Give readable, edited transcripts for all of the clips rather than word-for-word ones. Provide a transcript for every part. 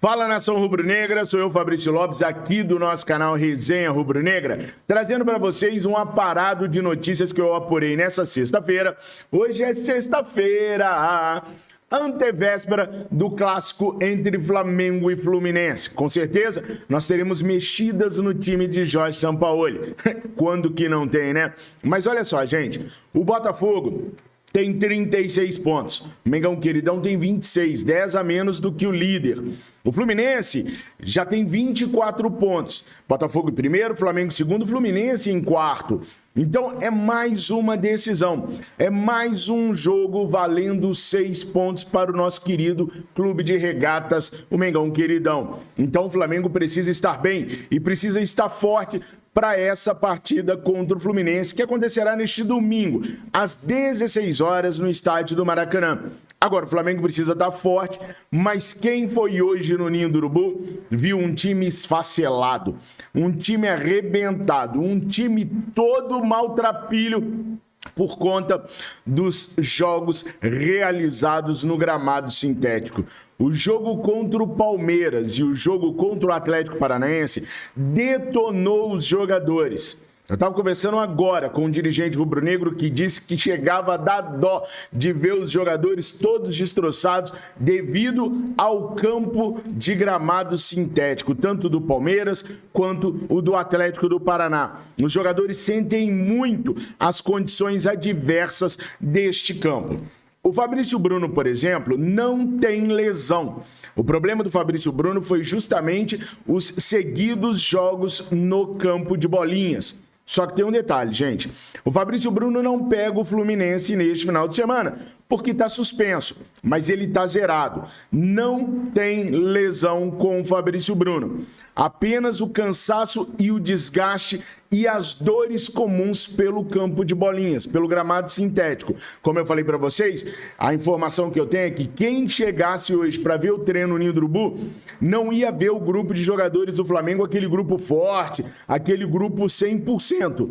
Fala, nação rubro-negra, sou eu, Fabrício Lopes, aqui do nosso canal Resenha Rubro-Negra, trazendo para vocês um aparado de notícias que eu apurei nessa sexta-feira. Hoje é sexta-feira, antevéspera do clássico entre Flamengo e Fluminense. Com certeza, nós teremos mexidas no time de Jorge Sampaoli. Quando que não tem, né? Mas olha só, gente, o Botafogo tem 36 pontos. O Mengão Queridão tem 26, 10 a menos do que o líder. O Fluminense já tem 24 pontos. Botafogo em primeiro, Flamengo em segundo, Fluminense em quarto. Então é mais uma decisão. É mais um jogo valendo 6 pontos para o nosso querido clube de regatas, o Mengão Queridão. Então o Flamengo precisa estar bem e precisa estar forte para essa partida contra o Fluminense, que acontecerá neste domingo, às 16 horas, no estádio do Maracanã. Agora, o Flamengo precisa estar forte, mas quem foi hoje no Ninho do Urubu viu um time esfacelado, um time arrebentado, um time todo maltrapilho por conta dos jogos realizados no gramado sintético. O jogo contra o Palmeiras e o jogo contra o Atlético Paranaense detonou os jogadores. Eu estava conversando agora com um dirigente rubro-negro que disse que chegava a dar dó de ver os jogadores todos destroçados devido ao campo de gramado sintético, tanto do Palmeiras quanto o do Atlético do Paraná. Os jogadores sentem muito as condições adversas deste campo. O Fabrício Bruno, por exemplo, não tem lesão. O problema do Fabrício Bruno foi justamente os seguidos jogos no campo de bolinhas. Só que tem um detalhe, gente. O Fabrício Bruno não pega o Fluminense neste final de semana, porque está suspenso, mas ele está zerado. Não tem lesão com o Fabrício Bruno. Apenas o cansaço e o desgaste e as dores comuns pelo campo de bolinhas, pelo gramado sintético. Como eu falei para vocês, a informação que eu tenho é que quem chegasse hoje para ver o treino no Ninho do Urubu não ia ver o grupo de jogadores do Flamengo, aquele grupo forte, aquele grupo 100%.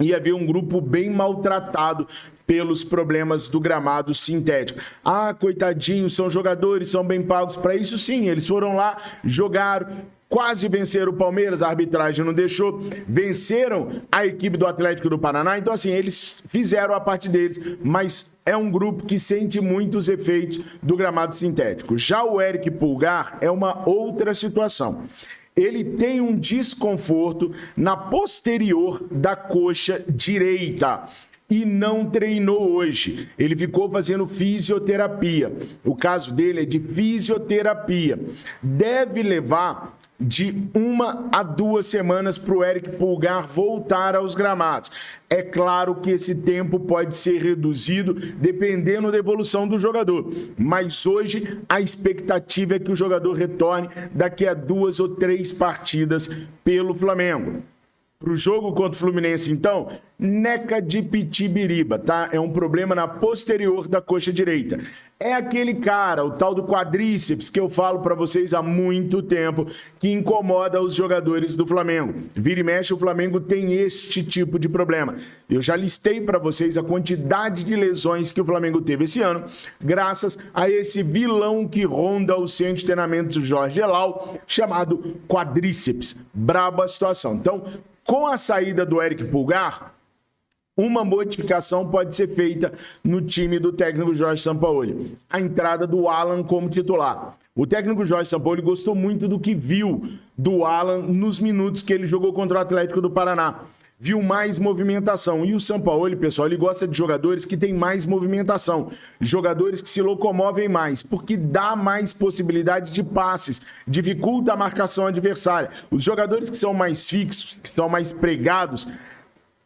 Ia haver um grupo bem maltratado pelos problemas do gramado sintético. Ah, coitadinhos, são jogadores, são bem pagos para isso sim, eles foram lá, jogaram, quase venceram o Palmeiras, a arbitragem não deixou, venceram a equipe do Atlético do Paraná, então assim, eles fizeram a parte deles, mas é um grupo que sente muitos efeitos do gramado sintético. Já o Eric Pulgar é uma outra situação. Ele tem um desconforto na posterior da coxa direita e não treinou hoje. Ele ficou fazendo fisioterapia. O caso dele é de fisioterapia. Deve levar de 1 a 2 semanas para o Eric Pulgar voltar aos gramados. É claro que esse tempo pode ser reduzido dependendo da evolução do jogador, mas hoje a expectativa é que o jogador retorne daqui a 2 ou 3 partidas pelo Flamengo. Para o jogo contra o Fluminense, então, neca de pitibiriba, tá? É um problema na posterior da coxa direita. É aquele cara, o tal do quadríceps, que eu falo para vocês há muito tempo, que incomoda os jogadores do Flamengo. Vira e mexe, o Flamengo tem este tipo de problema. Eu já listei para vocês a quantidade de lesões que o Flamengo teve esse ano, graças a esse vilão que ronda o centro de treinamento do Jorge Elal, chamado quadríceps. Braba a situação. Então, com a saída do Eric Pulgar, uma modificação pode ser feita no time do técnico Jorge Sampaoli. A entrada do Alan como titular. O técnico Jorge Sampaoli gostou muito do que viu do Alan nos minutos que ele jogou contra o Atlético do Paraná. Viu mais movimentação. E o Sampaoli, pessoal, ele gosta de jogadores que têm mais movimentação. Jogadores que se locomovem mais, porque dá mais possibilidade de passes, dificulta a marcação adversária. Os jogadores que são mais fixos, que são mais pregados,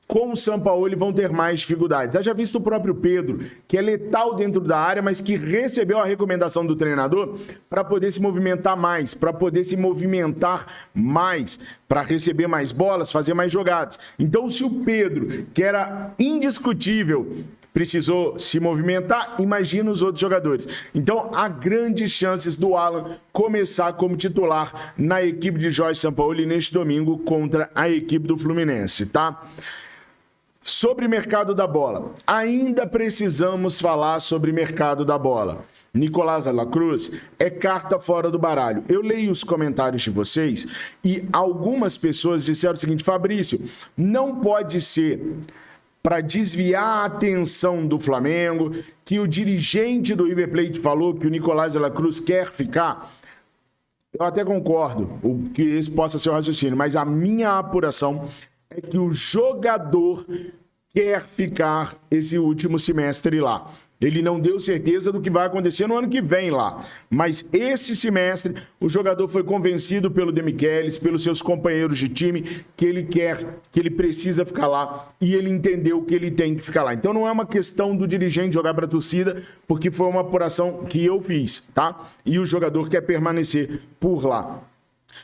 com o Sampaoli vão ter mais dificuldades. Haja visto o próprio Pedro, que é letal dentro da área, mas que recebeu a recomendação do treinador para poder se movimentar mais, para poder se movimentar mais, para receber mais bolas, fazer mais jogadas. Então, se o Pedro, que era indiscutível, precisou se movimentar, imagina os outros jogadores. Então, há grandes chances do Alan começar como titular na equipe de Jorge Sampaoli neste domingo contra a equipe do Fluminense, tá? Sobre mercado da bola, ainda precisamos falar sobre mercado da bola. Nicolás La Cruz é carta fora do baralho. Eu leio os comentários de vocês e algumas pessoas disseram o seguinte: Fabrício, não pode ser para desviar a atenção do Flamengo que o dirigente do River Plate falou que o Nicolás La Cruz quer ficar. Eu até concordo que esse possa ser o raciocínio, mas a minha apuração é que o jogador quer ficar esse último semestre lá. Ele não deu certeza do que vai acontecer no ano que vem lá. Mas esse semestre, o jogador foi convencido pelo Demichelis, pelos seus companheiros de time, que ele quer, que ele precisa ficar lá, e ele entendeu que ele tem que ficar lá. Então não é uma questão do dirigente jogar para a torcida, porque foi uma apuração que eu fiz, tá? E o jogador quer permanecer por lá.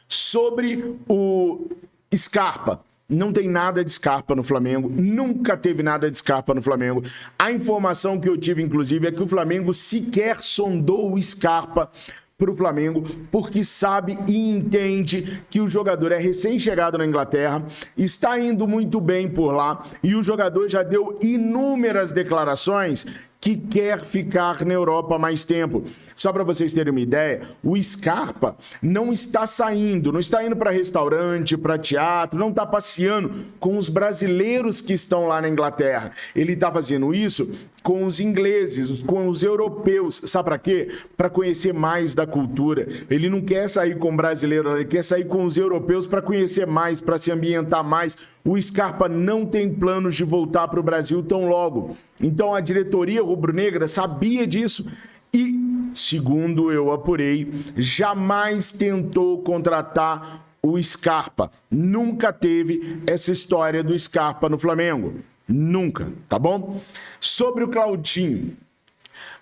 Sobre o Scarpa. Não tem nada de Scarpa no Flamengo, nunca teve nada de Scarpa no Flamengo. A informação que eu tive, inclusive, é que o Flamengo sequer sondou o Scarpa para o Flamengo, porque sabe e entende que o jogador é recém-chegado na Inglaterra, está indo muito bem por lá, e o jogador já deu inúmeras declarações que quer ficar na Europa mais tempo. Só para vocês terem uma ideia, o Scarpa não está saindo, não está indo para restaurante, para teatro, não está passeando com os brasileiros que estão lá na Inglaterra. Ele está fazendo isso com os ingleses, com os europeus. Sabe para quê? Para conhecer mais da cultura. Ele não quer sair com brasileiro, ele quer sair com os europeus para conhecer mais, para se ambientar mais. O Scarpa não tem planos de voltar para o Brasil tão logo. Então a diretoria rubro-negra sabia disso e, segundo eu apurei, jamais tentou contratar o Scarpa. Nunca teve essa história do Scarpa no Flamengo. Nunca, tá bom? Sobre o Claudinho.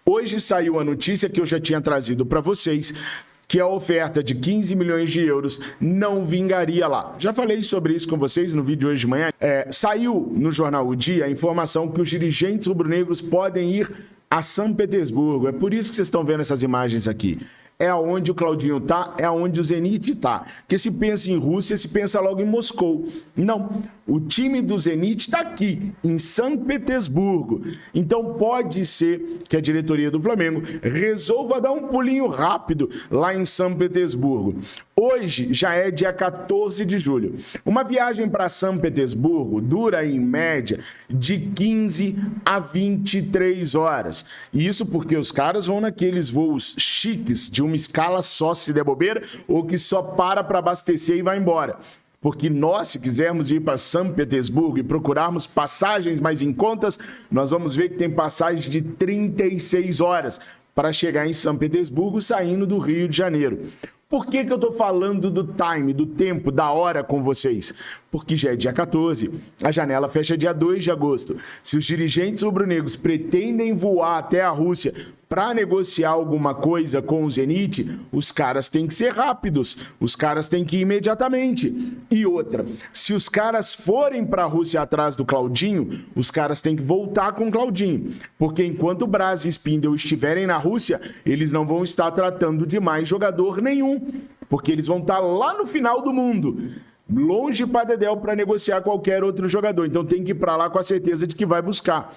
Hoje saiu a notícia que eu já tinha trazido para vocês, que a oferta de 15 milhões de euros não vingaria lá. Já falei sobre isso com vocês no vídeo hoje de manhã. Saiu no jornal O Dia a informação que os dirigentes rubro-negros podem ir a São Petersburgo. É por isso que vocês estão vendo essas imagens aqui. É aonde o Claudinho tá, é aonde o Zenit tá. Porque se pensa em Rússia, se pensa logo em Moscou. Não, o time do Zenit está aqui, em São Petersburgo. Então pode ser que a diretoria do Flamengo resolva dar um pulinho rápido lá em São Petersburgo. Hoje já é dia 14 de julho. Uma viagem para São Petersburgo dura, em média, de 15 a 23 horas. Isso porque os caras vão naqueles voos chiques, de uma escala só se der bobeira, ou que só para abastecer e vai embora. Porque nós, se quisermos ir para São Petersburgo e procurarmos passagens mais em contas, nós vamos ver que tem passagem de 36 horas para chegar em São Petersburgo saindo do Rio de Janeiro. Por que eu estou falando do time, do tempo, da hora com vocês? Porque já é dia 14, a janela fecha dia 2 de agosto. Se os dirigentes rubro-negros pretendem voar até a Rússia para negociar alguma coisa com o Zenit, os caras têm que ser rápidos, os caras têm que ir imediatamente. E outra, se os caras forem para a Rússia atrás do Claudinho, os caras têm que voltar com o Claudinho, porque enquanto o Braz e Spindel estiverem na Rússia, eles não vão estar tratando de mais jogador nenhum, porque eles vão estar lá no final do mundo, longe para dedéu para negociar qualquer outro jogador. Então tem que ir para lá com a certeza de que vai buscar.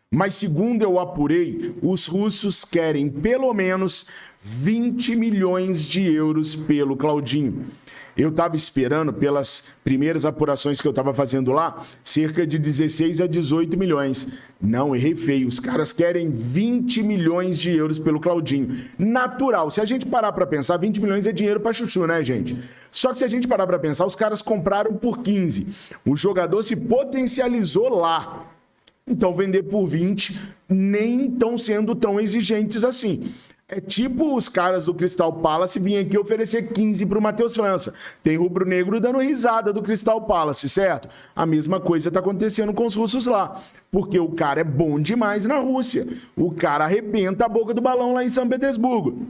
Mas segundo eu apurei, os russos querem pelo menos 20 milhões de euros pelo Claudinho. Eu estava esperando, pelas primeiras apurações que eu estava fazendo lá, cerca de 16 a 18 milhões. Não, errei feio. Os caras querem 20 milhões de euros pelo Claudinho. Natural. Se a gente parar para pensar, 20 milhões é dinheiro para chuchu, né, gente? Só que se a gente parar para pensar, os caras compraram por 15. O jogador se potencializou lá. Então, vender por 20 nem estão sendo tão exigentes assim. É tipo os caras do Crystal Palace virem aqui oferecer 15 para o Matheus França. Tem rubro-negro dando risada do Crystal Palace, certo? A mesma coisa está acontecendo com os russos lá. Porque o cara é bom demais na Rússia. O cara arrebenta a boca do balão lá em São Petersburgo.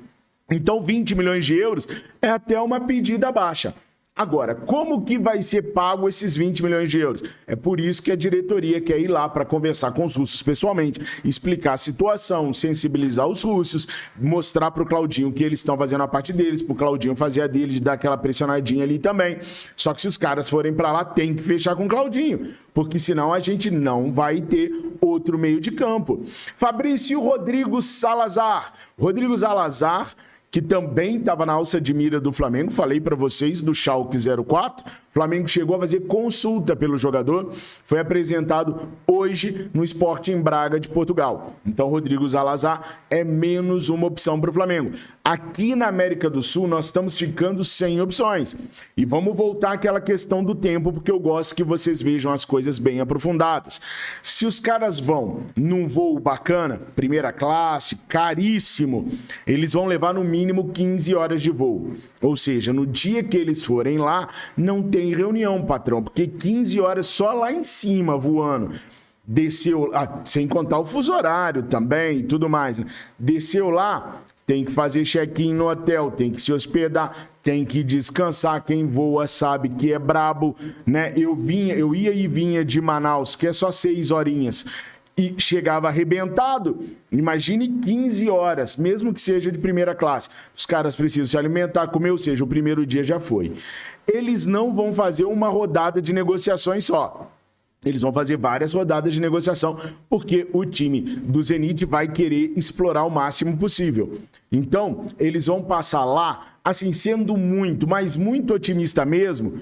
Então, 20 milhões de euros é até uma pedida baixa. Agora, como que vai ser pago esses 20 milhões de euros? É por isso que a diretoria quer ir lá para conversar com os russos pessoalmente, explicar a situação, sensibilizar os russos, mostrar para o Claudinho que eles estão fazendo a parte deles, para o Claudinho fazer a dele, de dar aquela pressionadinha ali também. Só que se os caras forem para lá, tem que fechar com o Claudinho, porque senão a gente não vai ter outro meio de campo. Fabrício Rodrigo Salazar. Rodrigo Salazar, que também estava na alça de mira do Flamengo, falei para vocês, do Schalke 04. O Flamengo chegou a fazer consulta pelo jogador, foi apresentado hoje no Sporting Braga de Portugal. Então, Rodrigo Salazar é menos uma opção para o Flamengo. Aqui na América do Sul, nós estamos ficando sem opções. E vamos voltar àquela questão do tempo, porque eu gosto que vocês vejam as coisas bem aprofundadas. Se os caras vão num voo bacana, primeira classe, caríssimo, eles vão levar no mínimo 15 horas de voo. Ou seja, no dia que eles forem lá, não tem reunião, patrão, porque 15 horas só lá em cima voando. Desceu, sem contar o fuso horário também e tudo mais, né? Desceu lá, tem que fazer check-in no hotel, tem que se hospedar, tem que descansar. Quem voa sabe que é brabo, né? Eu ia e vinha de Manaus, que é só 6 horinhas, e chegava arrebentado. Imagine 15 horas, mesmo que seja de primeira classe. Os caras precisam se alimentar, comer, ou seja, o primeiro dia já foi. Eles não vão fazer uma rodada de negociações só. Eles vão fazer várias rodadas de negociação, porque o time do Zenit vai querer explorar o máximo possível. Então, eles vão passar lá, assim, sendo muito, mas muito otimista mesmo,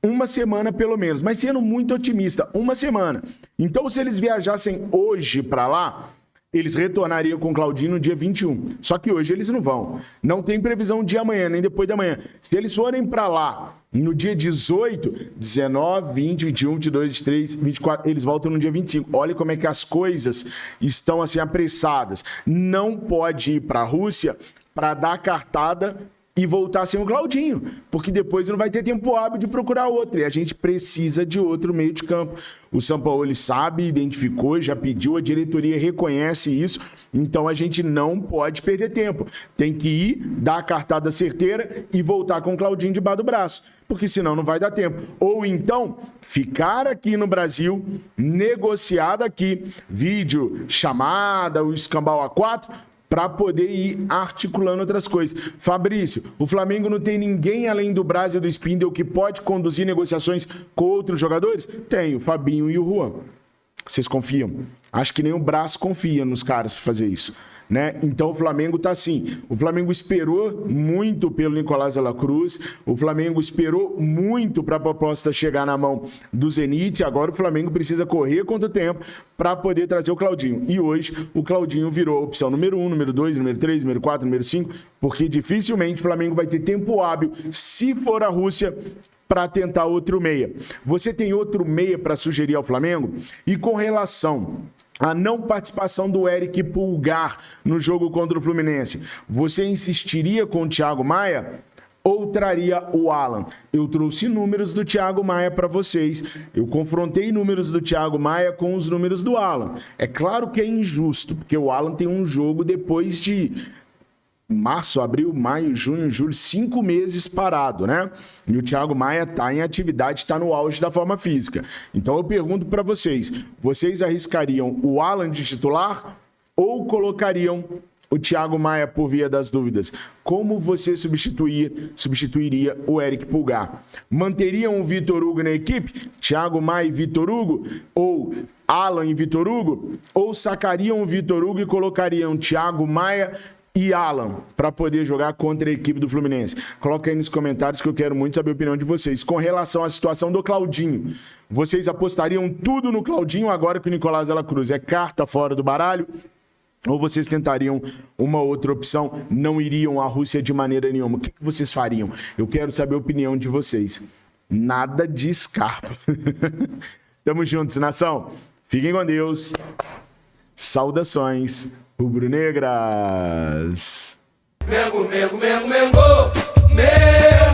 uma semana pelo menos, mas sendo muito otimista, uma semana. Então, se eles viajassem hoje para lá, eles retornariam com o Claudinho no dia 21. Só que hoje eles não vão. Não tem previsão de amanhã, nem depois da manhã. Se eles forem para lá no dia 18, 19, 20, 21, 22, 23, 24, eles voltam no dia 25. Olha como é que as coisas estão assim apressadas. Não pode ir para a Rússia para dar a cartada e voltar sem o Claudinho, porque depois não vai ter tempo hábil de procurar outro, e a gente precisa de outro meio de campo. O Sampaoli sabe, identificou, já pediu, a diretoria reconhece isso, então a gente não pode perder tempo. Tem que ir, dar a cartada certeira e voltar com o Claudinho debaixo do braço, porque senão não vai dar tempo. Ou então, ficar aqui no Brasil, negociar daqui, vídeo, chamada, o escambau A4, para poder ir articulando outras coisas. Fabrício, o Flamengo não tem ninguém além do Braz e do Spindel que pode conduzir negociações com outros jogadores? Tem, o Fabinho e o Juan. Vocês confiam? Acho que nem o Braz confia nos caras para fazer isso, né? Então o Flamengo tá assim. O Flamengo esperou muito pelo Nicolás de la Cruz. O Flamengo esperou muito para a proposta chegar na mão do Zenit. Agora o Flamengo precisa correr contra o tempo para poder trazer o Claudinho. E hoje o Claudinho virou opção número 1, número 2, número 3, número 4, número 5, porque dificilmente o Flamengo vai ter tempo hábil, se for a Rússia, para tentar outro meia. Você tem outro meia para sugerir ao Flamengo? E com relação à não participação do Eric Pulgar no jogo contra o Fluminense, você insistiria com o Thiago Maia ou traria o Alan? Eu trouxe números do Thiago Maia para vocês. Eu confrontei números do Thiago Maia com os números do Alan. É claro que é injusto, porque o Alan tem um jogo depois de março, abril, maio, junho, julho, 5 meses parado, né? E o Thiago Maia está em atividade, está no auge da forma física. Então eu pergunto para vocês, vocês arriscariam o Alan de titular ou colocariam o Thiago Maia por via das dúvidas? Como você substituiria o Eric Pulgar? Manteriam o Vitor Hugo na equipe? Thiago Maia e Vitor Hugo? Ou Alan e Vitor Hugo? Ou sacariam o Vitor Hugo e colocariam Thiago Maia e Alan para poder jogar contra a equipe do Fluminense? Coloca aí nos comentários que eu quero muito saber a opinião de vocês. Com relação à situação do Claudinho, vocês apostariam tudo no Claudinho agora que o Nicolás de la Cruz é carta fora do baralho? Ou vocês tentariam uma outra opção, não iriam à Rússia de maneira nenhuma? O que vocês fariam? Eu quero saber a opinião de vocês. Nada de Scarpa. Tamo juntos, nação. Fiquem com Deus. Saudações rubro-negras. Mengo, mengo, mengo, mengo, mengo.